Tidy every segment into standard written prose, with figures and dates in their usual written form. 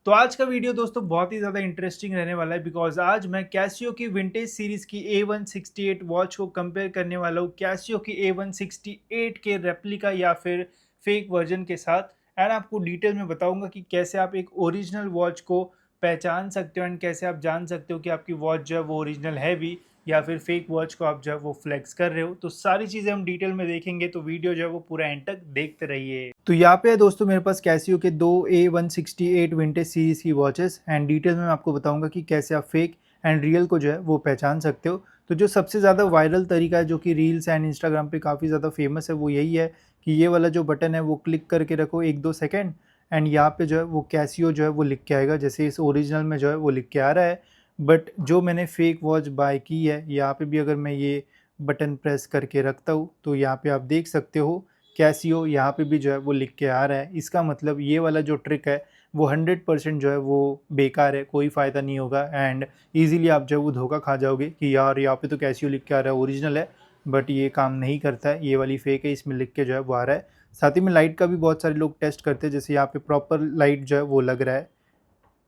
तो आज का वीडियो दोस्तों बहुत ही ज़्यादा इंटरेस्टिंग रहने वाला है बिकॉज आज मैं कैसियो की विंटेज सीरीज की A168 वॉच को कंपेयर करने वाला हूँ कैसियो की A168 के रेप्लिका या फिर फेक वर्जन के साथ। एंड आपको डिटेल में बताऊंगा कि कैसे आप एक ओरिजिनल वॉच को पहचान सकते हो एंड कैसे आप जान सकते हो कि आपकी वॉच जो है वो ओरिजिनल है भी या फिर फेक वॉच को आप जो है वो फ्लेक्स कर रहे हो। तो सारी चीज़ें हम डिटेल में देखेंगे, तो वीडियो जो है वो पूरा एंड तक देखते रहिए। तो यहाँ पे है दोस्तों मेरे पास कैसियो के दो A168 विंटेज सीरीज़ की वॉचेस एंड डिटेल में मैं आपको बताऊंगा कि कैसे आप फेक एंड रियल को जो है वो पहचान सकते हो। तो जो सबसे ज़्यादा वायरल तरीका है जो कि रील्स एंड इंस्टाग्राम पे काफ़ी ज़्यादा फेमस है वो यही है कि ये वाला जो बटन है वो क्लिक करके रखो 1-2 सेकेंड एंड यहाँ पे जो है वो कैसियो जो है वो लिख के आएगा, जैसे इस ओरिजिनल में जो है वो लिख के आ रहा है। बट जो मैंने फ़ेक वॉच बाय की है यहाँ पे भी अगर मैं ये बटन प्रेस करके रखता हूँ तो यहाँ पे आप देख सकते हो कैसियो यहाँ पे भी जो है वो लिख के आ रहा है। इसका मतलब ये वाला जो ट्रिक है वो 100% जो है वो बेकार है, कोई फ़ायदा नहीं होगा एंड ईज़िली आप जो है वो धोखा खा जाओगे कि यार यहाँ पे तो कैसियो लिख के आ रहा है ओरिजिनल है, बट ये काम नहीं करता है, ये वाली फ़ेक है, इसमें लिख के जो है वो आ रहा है। साथ ही में लाइट का भी बहुत सारे लोग टेस्ट करते हैं, जैसे यहाँ पे प्रॉपर लाइट जो है वो लग रहा है,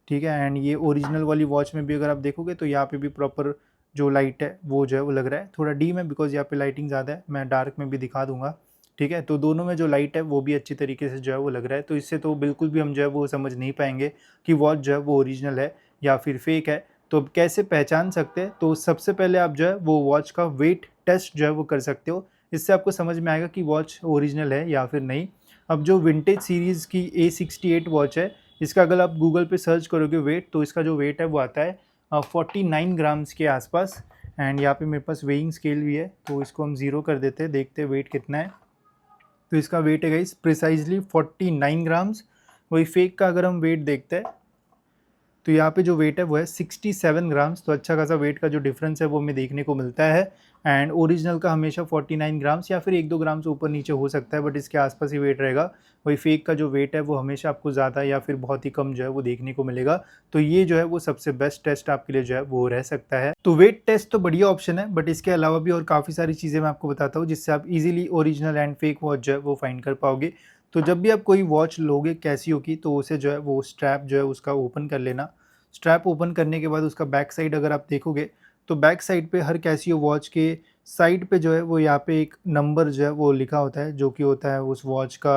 ठीक है। एंड ये ओरिजिनल वाली वॉच में भी अगर आप देखोगे तो यहाँ पे भी प्रॉपर जो लाइट है वो जो है वो लग रहा है। थोड़ा डीम है बिकॉज यहाँ पे लाइटिंग ज़्यादा है, मैं डार्क में भी दिखा दूंगा, ठीक है। तो दोनों में जो लाइट है वो भी अच्छी तरीके से जो है वो लग रहा है, तो इससे तो बिल्कुल भी हम जो है वो समझ नहीं पाएंगे कि वॉच जो है वो ओरिजिनल है या फिर फेक है। तो अब कैसे पहचान सकते हैं, तो सबसे पहले आप जो है वो वॉच का वेट टेस्ट जो है वो कर सकते हो, इससे आपको समझ में आएगा कि वॉच ओरिजिनल है या फिर नहीं। अब जो विंटेज सीरीज़ की A68 वॉच है, इसका अगर आप गूगल पे सर्च करोगे वेट, तो इसका जो वेट है वो आता है 49 ग्राम्स के आसपास। एंड यहाँ पे मेरे पास वेइंग स्केल भी है, तो इसको हम ज़ीरो कर देते हैं, देखते हैं वेट कितना है। तो इसका वेट है गाइस प्रिसाइजली 49 ग्राम्स। वही फेक का अगर हम वेट देखते हैं तो यहाँ पे जो वेट है वो है 67 ग्राम्स, तो अच्छा खासा वेट का जो डिफरेंस है वो हमें देखने को मिलता है। एंड ओरिजिनल का हमेशा 49 ग्राम्स या फिर 1-2 ग्राम से ऊपर नीचे हो सकता है, बट इसके आसपास ही वेट रहेगा। वही फेक का जो वेट है वो हमेशा आपको ज़्यादा या फिर बहुत ही कम जो है वो देखने को मिलेगा। तो ये जो है वो सबसे बेस्ट टेस्ट आपके लिए जो है वो रह सकता है। तो वेट टेस्ट तो बढ़िया ऑप्शन है, बट इसके अलावा भी और काफ़ी सारी चीज़ें मैं आपको बताता हूँ जिससे आप easily original and fake watch जो है वो फाइंड कर पाओगे। तो जब भी आप कोई वॉच लोगे कैसियो की, तो उसे जो है वो स्ट्रैप जो है उसका ओपन कर लेना। स्ट्रैप ओपन करने के बाद उसका बैक साइड अगर आप देखोगे तो बैक साइड पे हर कैसियो वॉच के साइड पे जो है वो यहाँ पे एक नंबर जो है वो लिखा होता है, जो कि होता है उस वॉच का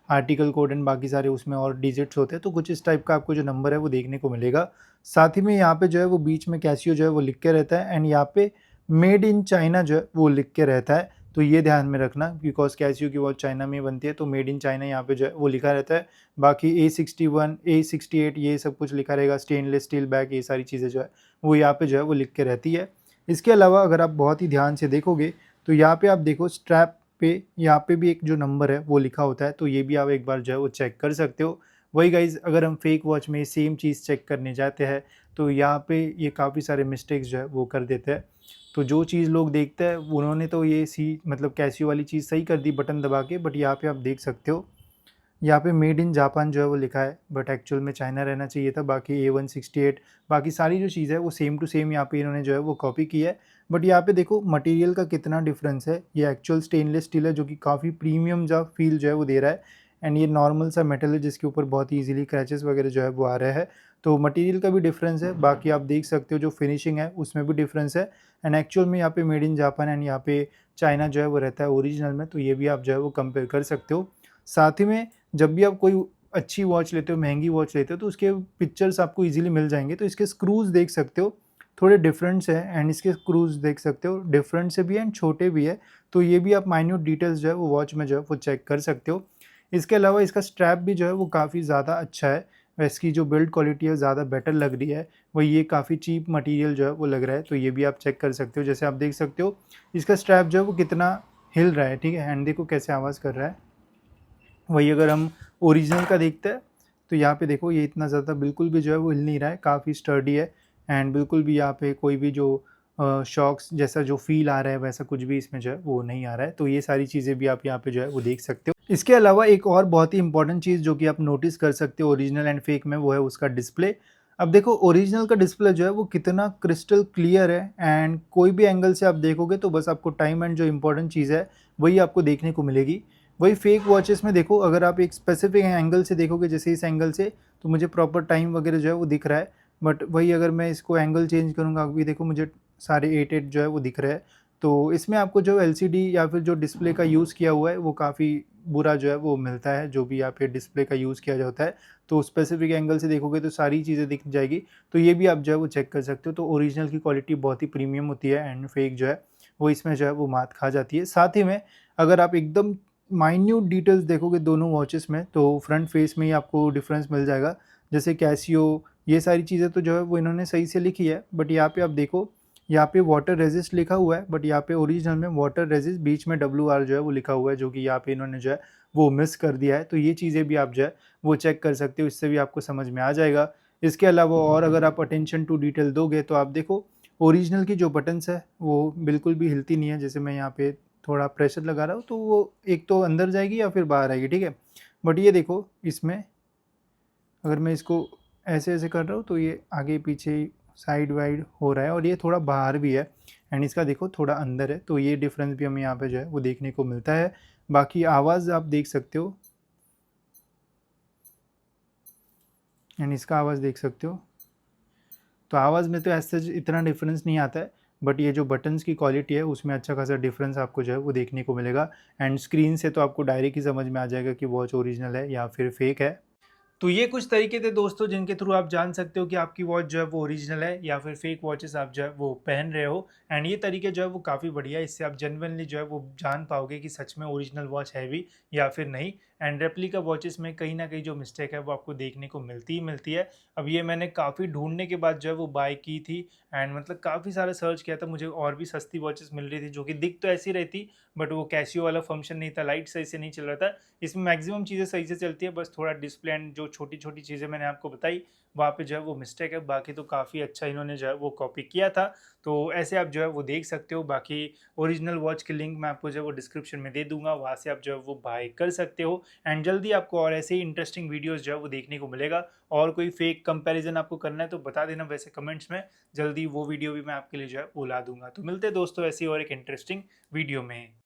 आर्टिकल कोड एंड बाकी सारे उसमें और डिजिट्स होते हैं। तो कुछ इस टाइप का आपको जो नंबर है वो देखने को मिलेगा। साथ ही में यहाँ पे जो है वो बीच में कैसियो जो है वो लिख के रहता है एंड यहाँ पे मेड इन चाइना जो है वो लिख के रहता है। तो ये ध्यान में रखना बिकॉज कैसियो की वॉच चाइना में बनती है, तो मेड इन चाइना यहाँ पे जो है वो लिखा रहता है। बाकी A61 A68 ये सब कुछ लिखा रहेगा, स्टेनलेस स्टील बैग, ये सारी चीज़ें जो है वो यहाँ पे जो है वो लिख के रहती है। इसके अलावा अगर आप बहुत ही ध्यान से देखोगे तो यहाँ पे आप देखो स्ट्रैप पे यहाँ पे भी एक जो नंबर है वो लिखा होता है, तो ये भी आप एक बार जो है वो चेक कर सकते हो। वही गाइज अगर हम फेक वॉच में सेम चीज़ चेक करने जाते हैं तो यहाँ पे ये काफ़ी सारे मिस्टेक्स जो है वो कर देते हैं। तो जो चीज़ लोग देखते हैं उन्होंने तो ये मतलब कैसियो वाली चीज़ सही कर दी बटन दबा के, बट यहाँ पे आप देख सकते हो यहाँ पे मेड इन जापान जो है वो लिखा है, बट एक्चुअल में चाइना रहना चाहिए था। बाकी A168 बाकी सारी जो चीज़ है वो सेम टू सेम यहाँ पे इन्होंने जो है वो कॉपी की है। बट यहाँ पे देखो मटेरियल का कितना डिफरेंस है, ये एक्चुअल स्टेनलेस स्टील है जो कि काफ़ी प्रीमियम जो फील जो है वो दे रहा है, एंड ये नॉर्मल सा मेटल है जिसके ऊपर बहुत ही ईजिली क्रैचेस वगैरह जो है वो आ रहे हैं। तो मटेरियल का भी डिफरेंस है, बाकी आप देख सकते हो जो फिनिशिंग है उसमें भी डिफरेंस है। एंड एक्चुअल में यहाँ पे मेड इन जापान एंड यहाँ पे चाइना जो है वो रहता है ओरिजिनल में, तो ये भी आप जो है वो कंपेयर कर सकते हो। साथ ही में जब भी आप कोई अच्छी वॉच लेते हो, महंगी वॉच लेते हो, तो उसके पिक्चर्स आपको इजीली मिल जाएंगे। तो इसके स्क्रूज देख सकते हो थोड़े डिफरेंट्स है एंड इसके स्क्रूज देख सकते हो डिफरेंट से भी है एंड छोटे भी है। तो ये भी आप माइन्यूट डिटेल्स जो है वो वॉच में जो है वो चेक कर सकते हो। इसके अलावा इसका स्ट्रैप भी जो है वो काफ़ी ज़्यादा अच्छा है, इसकी जो बिल्ड क्वालिटी है ज़्यादा बेटर लग रही है। वही ये काफ़ी चीप मटेरियल जो है वो लग रहा है, तो ये भी आप चेक कर सकते हो। जैसे आप देख सकते हो इसका स्ट्रैप जो है वो कितना हिल रहा है, ठीक है, एंड देखो कैसे आवाज़ कर रहा है। वही अगर हम ओरिजिनल का देखते हैं तो यहाँ पे देखो ये इतना ज़्यादा बिल्कुल भी जो है वो हिल नहीं रहा है, काफ़ी स्टर्डी है एंड बिल्कुल भी यहाँ पे कोई भी जो शॉक्स जैसा जो फील आ रहा है वैसा कुछ भी इसमें जो है वो नहीं आ रहा है। तो ये सारी चीज़ें भी आप यहाँ पे जो है वो देख सकते हो। इसके अलावा एक और बहुत ही इंपॉर्टेंट चीज़ जो कि आप नोटिस कर सकते हो ओरिजिनल एंड फेक में, वो है उसका डिस्प्ले। अब देखो ओरिजिनल का डिस्प्ले जो है वो कितना क्रिस्टल क्लियर है एंड कोई भी एंगल से आप देखोगे तो बस आपको टाइम एंड जो इंपॉर्टेंट चीज़ है वही आपको देखने को मिलेगी। वही फेक वॉचेस में देखो, अगर आप एक स्पेसिफिक एंगल से देखोगे, जैसे इस एंगल से, तो मुझे प्रॉपर टाइम वगैरह जो है वो दिख रहा है। बट वही अगर मैं इसको एंगल चेंज करूँगा, अभी देखो मुझे सारे 8 जो है वो दिख रहे हैं। तो इसमें आपको जो एलसीडी या फिर जो डिस्प्ले का यूज़ किया हुआ है वो काफ़ी बुरा जो है वो मिलता है, जो भी यहाँ पे डिस्प्ले का यूज़ किया जाता है। तो स्पेसिफिक एंगल से देखोगे तो सारी चीज़ें दिख जाएगी। तो ये भी आप जो है वो चेक कर सकते हो। तो ओरिजिनल की क्वालिटी बहुत ही प्रीमियम होती है एंड फेक जो है वो इसमें जो है वो मात खा जाती है। साथ ही में अगर आप एकदम माइन्यूट डिटेल्स देखोगे दोनों वॉचेस में, तो फ्रंट फेस में ही आपको डिफरेंस मिल जाएगा। जैसे कैसियो, ये सारी चीज़ें तो जो है वो इन्होंने सही से लिखी है, बट यहाँ पे आप देखो, यहाँ पे वाटर रेजिस्ट लिखा हुआ है, बट यहाँ पे ओरिजिनल में वाटर रेजिस्ट बीच में WR जो है वो लिखा हुआ है, जो कि यहाँ पे इन्होंने जो है वो मिस कर दिया है। तो ये चीज़ें भी आप जो है वो चेक कर सकते हो, इससे भी आपको समझ में आ जाएगा। इसके अलावा और अगर आप अटेंशन टू डिटेल दोगे तो आप देखो, ओरिजिनल की जो बटन्स है वो बिल्कुल भी हिलती नहीं है। जैसे मैं यहाँ पे थोड़ा प्रेशर लगा रहा हूँ तो वो एक तो अंदर जाएगी या फिर बाहर आएगी, ठीक है। बट ये देखो, इसमें अगर मैं इसको ऐसे ऐसे कर रहा हूँ तो ये आगे पीछे साइड वाइड हो रहा है, और ये थोड़ा बाहर भी है एंड इसका देखो थोड़ा अंदर है। तो ये डिफरेंस भी हमें यहाँ पे जो है वो देखने को मिलता है। बाकी आवाज़ आप देख सकते हो एंड इसका आवाज़ देख सकते हो। तो आवाज़ में तो ऐसे इतना डिफरेंस नहीं आता है, बट ये जो बटन्स की क्वालिटी है उसमें अच्छा खासा डिफरेंस आपको जो है वो देखने को मिलेगा। एंड स्क्रीन से तो आपको डायरेक्ट ही समझ में आ जाएगा कि वॉच ओरिजिनल है या फिर फेक है। तो ये कुछ तरीके थे दोस्तों जिनके थ्रू आप जान सकते हो कि आपकी वॉच जो है वो ओरिजिनल है या फिर फेक वॉचेस आप जो है वो पहन रहे हो। एंड ये तरीके जो है वो काफ़ी बढ़िया है, इससे आप जेन्युइनली जो है वो जान पाओगे कि सच में ओरिजिनल वॉच है भी या फिर नहीं। एंड रेप्लिका वॉचेस में कहीं ना कहीं जो मिस्टेक है वो आपको देखने को मिलती ही मिलती है। अब ये मैंने काफ़ी ढूंढने के बाद जो है वो बाय की थी। एंड मतलब काफ़ी सारा सर्च किया था, मुझे और भी सस्ती वॉचेस मिल रही थी जो कि दिख तो ऐसी रहती, बट वो कैसियो वाला फंक्शन नहीं था, लाइट सही से नहीं चल रहा था। इसमें मैक्सिमम चीज़ें सही से चलती है, बस थोड़ा डिस्प्ले एंड जो छोटी छोटी चीज़ें मैंने आपको बताई वहाँ पे जो है वो मिस्टेक है। बाकी तो काफ़ी अच्छा इन्होंने जो है वो कॉपी किया था। तो ऐसे आप जो है वो देख सकते हो। बाकी ओरिजिनल वॉच की लिंक मैं आपको जो है वो डिस्क्रिप्शन में दे दूंगा, वहाँ से आप जो है वो बाय कर सकते हो। एंड जल्दी आपको और ऐसे ही इंटरेस्टिंग वीडियोज़ जो है वो देखने को मिलेगा। और कोई फेक कंपैरिजन आपको करना है तो बता देना वैसे कमेंट्स में, जल्दी वो वीडियो भी मैं आपके लिए जो है वो ला दूंगा। तो मिलते हैं दोस्तों ऐसी और एक इंटरेस्टिंग वीडियो में।